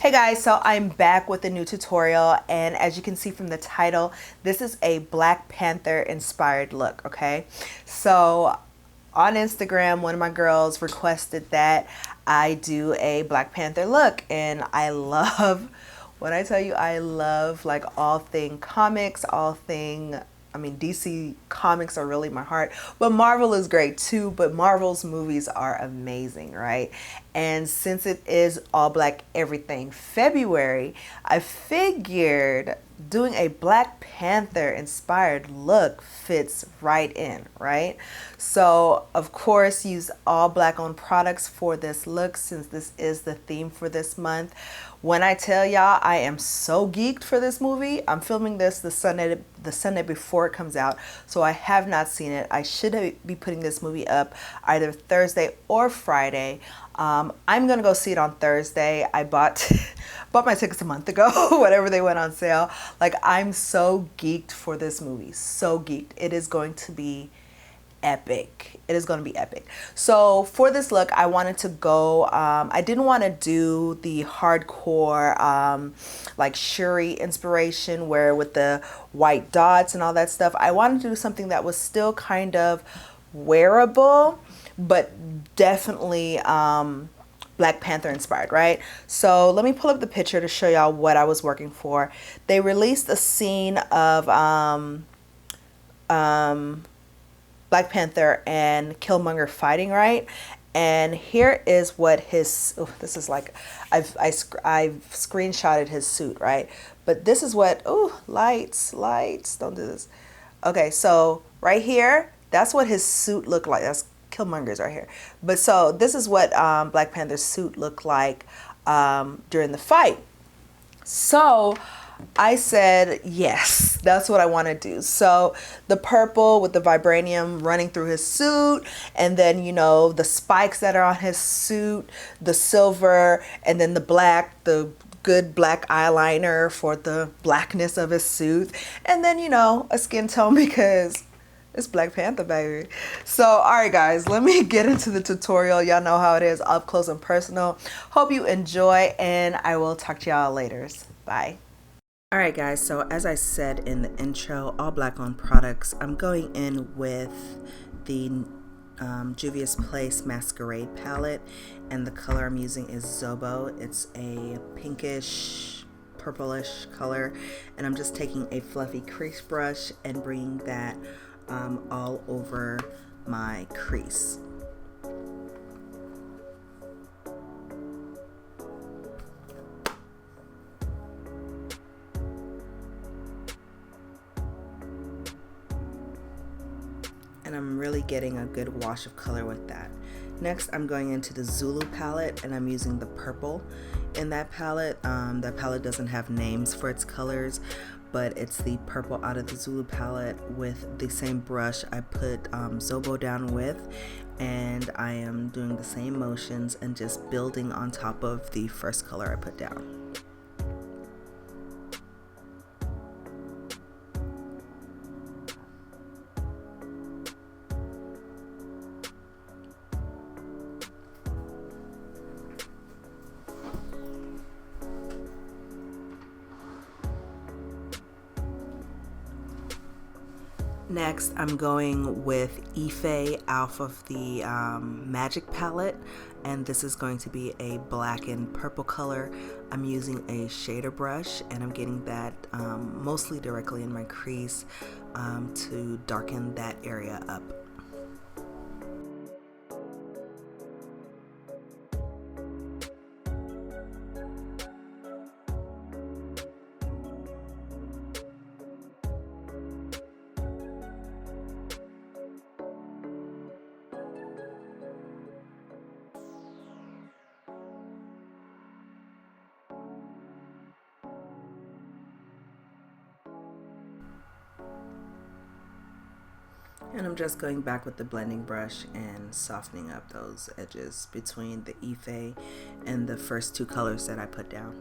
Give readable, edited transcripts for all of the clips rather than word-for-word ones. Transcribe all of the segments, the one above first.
Hey guys, so I'm back with a new tutorial, and as you can see from the title, this is a Black Panther inspired look, okay? So on Instagram, one of my girls requested that I do a Black Panther look, and I love, when I tell you I love like all thing comics, all thing, I mean, DC comics are really my heart, but Marvel is great too. But Marvel's movies are amazing, right? And since it is all black everything February, I figured doing a Black Panther inspired look fits right in, right? So, of course, use all black owned products for this look since this is the theme for this month. When I tell y'all I am so geeked for this movie, I'm filming this the Sunday before it comes out, so I have not seen it. I should be putting this movie up either Thursday or Friday. I'm gonna go see it on Thursday. I bought bought my tickets a month ago, whatever they went on sale. Like, I'm so geeked for this movie, so geeked. It is going to be epic. It is going to be epic. So for this look, I wanted to go, I didn't want to do the hardcore like Shuri inspiration where with the white dots and all that stuff. I wanted to do something that was still kind of wearable, but definitely Black Panther inspired, right? So let me pull up the picture to show y'all what I was working for. They released a scene of Black Panther and Killmonger fighting, right? And here is what his, oh, this is like, I've screenshotted his suit, right? But this is what, oh, lights, don't do this. Okay, so right here, that's what his suit looked like. That's Killmonger's right here. But so this is what Black Panther's suit looked like during the fight. So I said, yes, that's what I want to do. So the purple with the vibranium running through his suit, and then, you know, the spikes that are on his suit, the silver, and then the black, the good black eyeliner for the blackness of his suit, and then, you know, a skin tone because it's Black Panther, baby. So, all right, guys, let me get into the tutorial. Y'all know how it is, up close and personal. Hope you enjoy, and I will talk to y'all later. Bye. All right, guys, so as I said in the intro, all black on products. I'm going in with the Juvia's Place Masquerade palette, and the color I'm using is Zobo. It's a pinkish, purplish color, and I'm just taking a fluffy crease brush and bringing that all over my crease. And I'm really getting a good wash of color with that. Next, I'm going into the Zulu palette, and I'm using the purple in that palette. That palette doesn't have names for its colors, but it's the purple out of the Zulu palette with the same brush I put Zobo down with, and I am doing the same motions and just building on top of the first color I put down. Next, I'm going with Ife off of the Magic palette, and this is going to be a black and purple color. I'm using a shader brush, and I'm getting that mostly directly in my crease to darken that area up. And I'm just going back with the blending brush and softening up those edges between the Ife and the first two colors that I put down.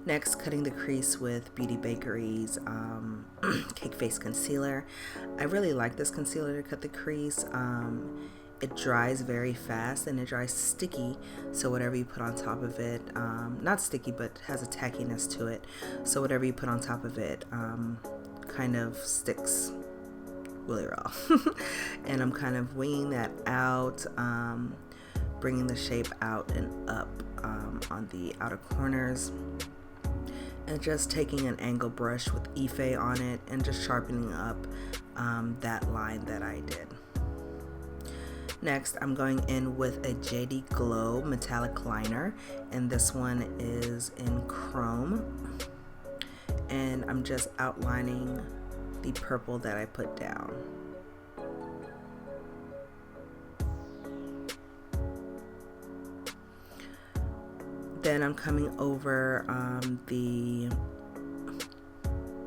Next, cutting the crease with Beauty Bakery's Cake Face Concealer. I really like this concealer to cut the crease. it dries very fast and it dries sticky, so whatever you put on top of it, not sticky but has a tackiness to it, so whatever you put on top of it kind of sticks really raw. And I'm kind of winging that out, bringing the shape out and up on the outer corners, and just taking an angle brush with Ife on it and just sharpening up that line that I did. Next, I'm going in with a JD Glow metallic liner, and this one is in chrome, and I'm just outlining the purple that I put down. Then I'm coming over the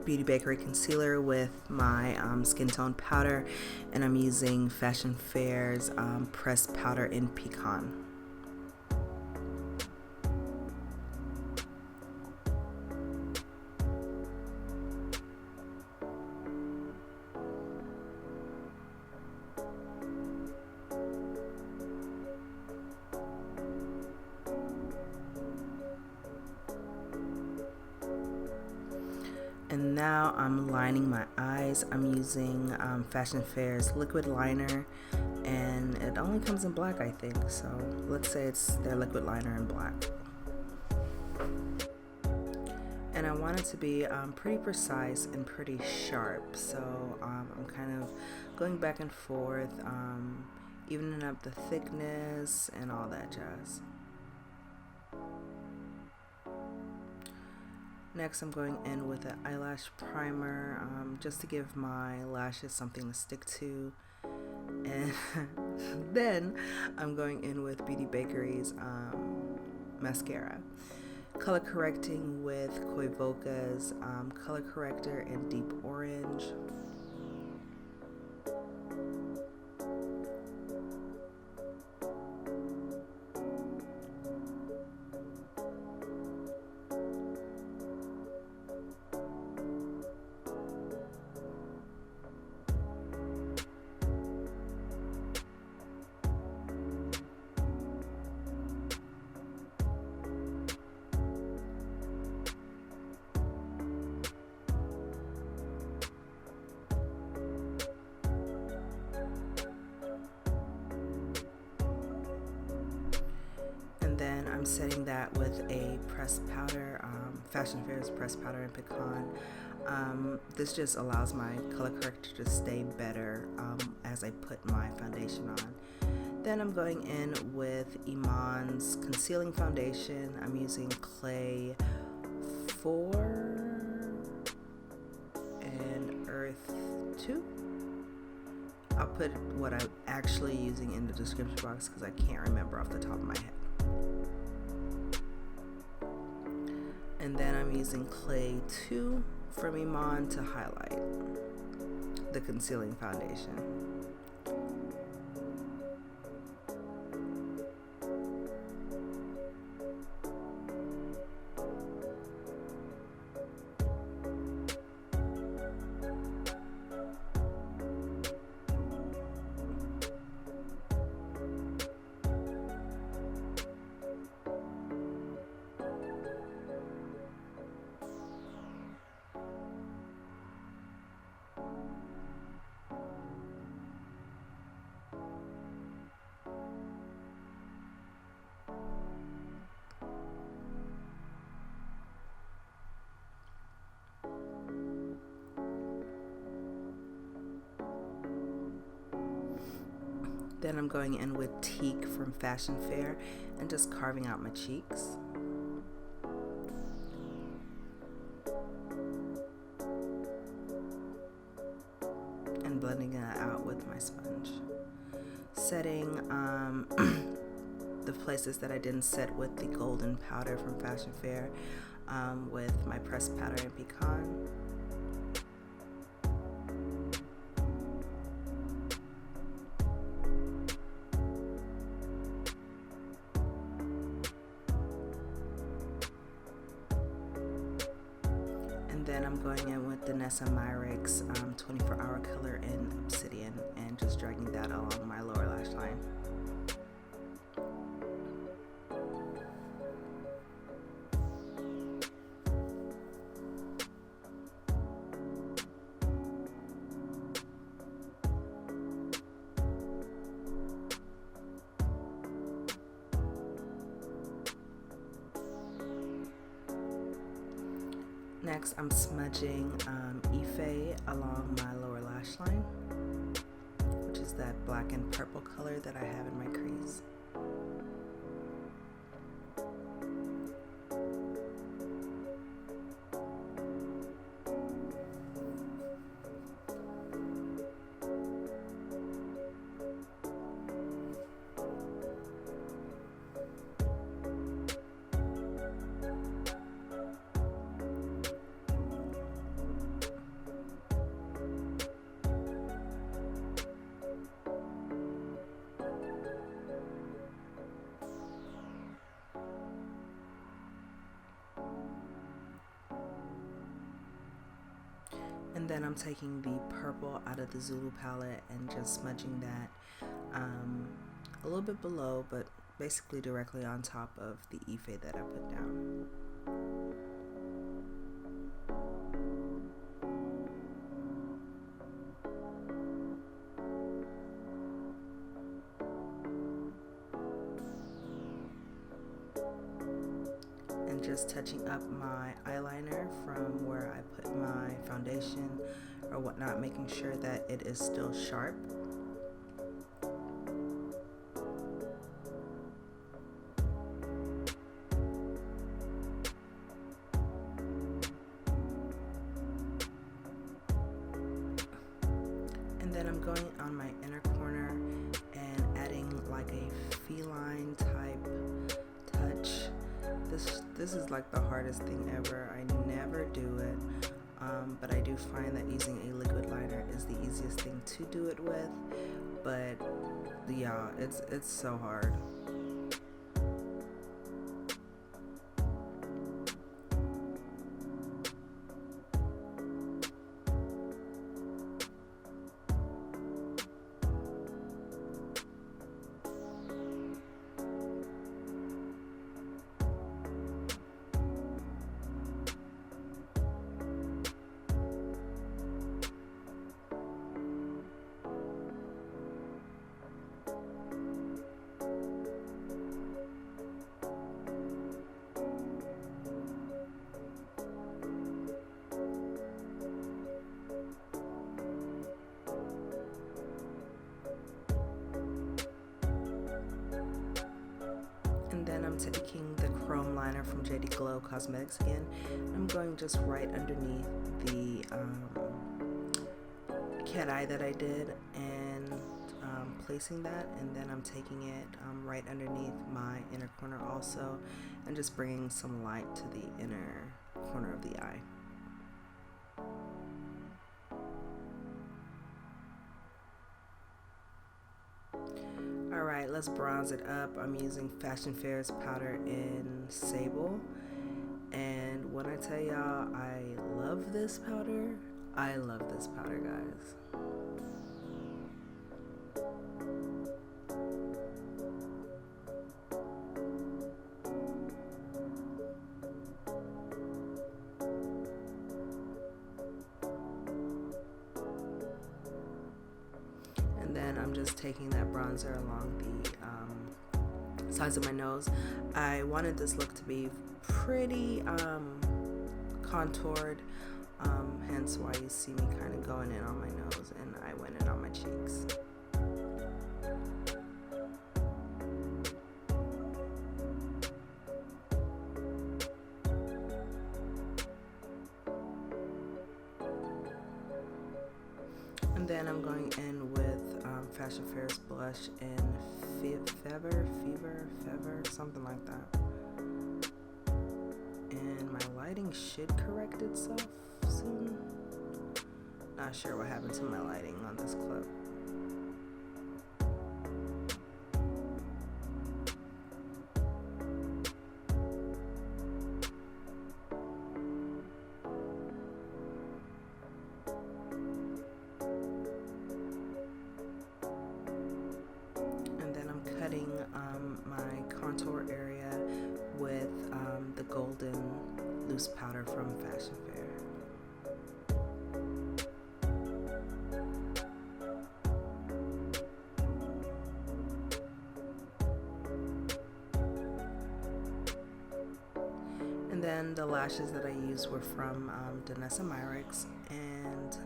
Beauty Bakery concealer with my skin tone powder, and I'm using Fashion Fair's pressed powder in Pecan. And now I'm lining my eyes. I'm using Fashion Fair's liquid liner, and it only comes in black, I think. So let's say it's their liquid liner in black. And I want it to be pretty precise and pretty sharp. So I'm kind of going back and forth, evening up the thickness and all that jazz. Next, I'm going in with an eyelash primer, just to give my lashes something to stick to. And then I'm going in with Beauty Bakery's mascara. Color correcting with Koivoka's color corrector in deep orange. Then I'm setting that with a pressed powder, Fashion Fair's pressed powder in Pecan. This just allows my color corrector to stay better as I put my foundation on. Then I'm going in with Iman's concealing foundation. I'm using Clay 4 and Earth 2. I'll put what I'm actually using in the description box because I can't remember off the top of my head. And then I'm using Clay 2 from Iman to highlight the concealing foundation. Then I'm going in with Teak from Fashion Fair and just carving out my cheeks. And blending it out with my sponge. Setting the places that I didn't set with the golden powder from Fashion Fair with my pressed powder in Pecan. then I'm going in with Danessa Myricks 24-hour color in Obsidian and just dragging that along my lower lash line. Next, I'm smudging Ife along my lower lash line, which is that black and purple color that I have in my crease. And then I'm taking the purple out of the Zulu palette and just smudging that a little bit below, but basically directly on top of the Ife that I put down. Just touching up my eyeliner from where I put my foundation or whatnot, making sure that it is still sharp. And then I'm going on my inner corner and adding like a feline type touch. This is like the hardest thing ever. I never do it, but I do find that using a liquid liner is the easiest thing to do it with. But yeah, it's so hard. And then I'm taking the chrome liner from JD Glow Cosmetics again. I'm going just right underneath the cat eye that I did and placing that, and then I'm taking it right underneath my inner corner also and just bringing some light to the inner corner of the eye. Alright, let's bronze it up. I'm using Fashion Fair's powder in Sable. And when I tell y'all I love this powder, I love this powder, guys. And then I'm just taking that bronzer along the sides of my nose. I wanted this look to be pretty contoured, hence why you see me kind of going in on my nose, and I went in on my cheeks. And then I'm going in with Fashion Fair's blush in Fever, something like that. And my lighting should correct itself soon. Not sure what happened to my lighting on this clip. loose powder from Fashion Fair. And then the lashes that I used were from Danessa Myricks, and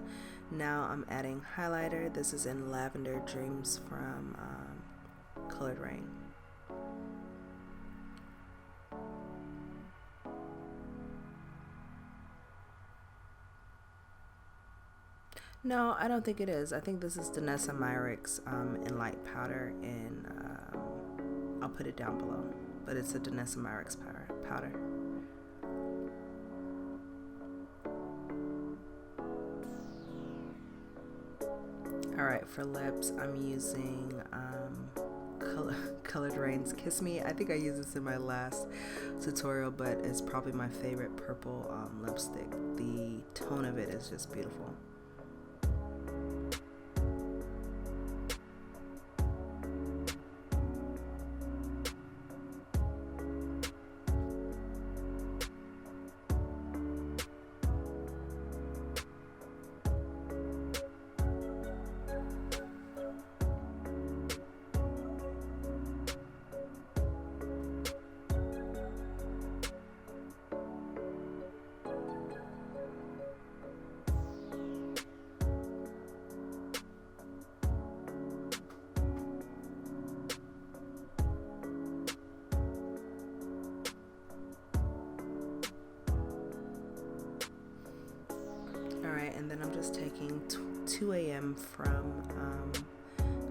now I'm adding highlighter. This is in Lavender Dreams from Colored Rain. No, I don't think it is. I think this is Danessa Myricks in light powder, and I'll put it down below. But it's a Danessa Myricks powder. Alright, for lips, I'm using Colored Rain's Kiss Me. I think I used this in my last tutorial, but it's probably my favorite purple lipstick. The tone of it is just beautiful. And then I'm just taking 2 AM from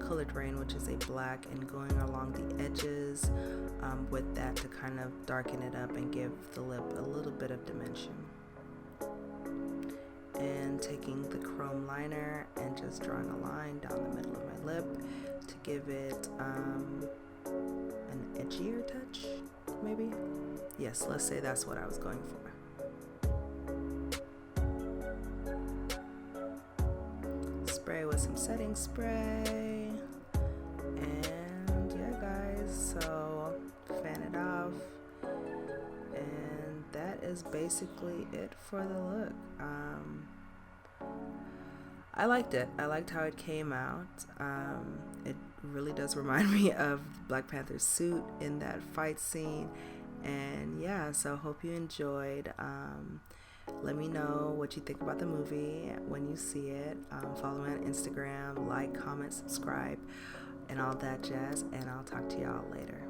Colored Rain, which is a black, and going along the edges with that to kind of darken it up and give the lip a little bit of dimension. And taking the chrome liner and just drawing a line down the middle of my lip to give it an edgier touch, maybe? Yes, let's say that's what I was going for. Spray with some setting spray, and yeah guys, so fan it off, and that is basically it for the look. I liked it. I liked how it came out. It really does remind me of Black Panther's suit in that fight scene, and yeah, so hope you enjoyed. Let me know what you think about the movie when you see it. Follow me on Instagram, like, comment, subscribe, and all that jazz, and I'll talk to y'all later.